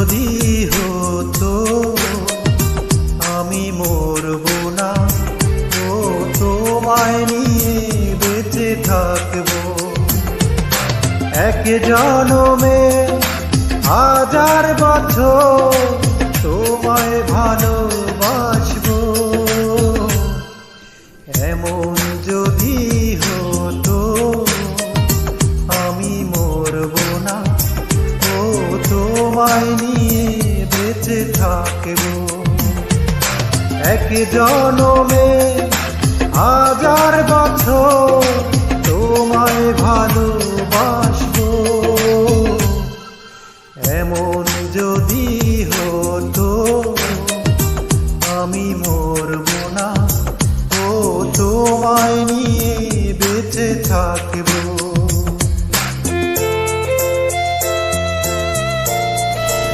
যদি হতো আমি মরব না, ও তোমায় নিয়ে বেঁচে থাকবো। এক জনমে হাজার বছর তোমায় ভালোবাসবো। এমন যদি হতো আমি মরব না, ও তোমায় নিয়ে বেঁচে থাকবো। এক জনমে হাজার বছর তোমায় ভালোবাসবো। এমন যদি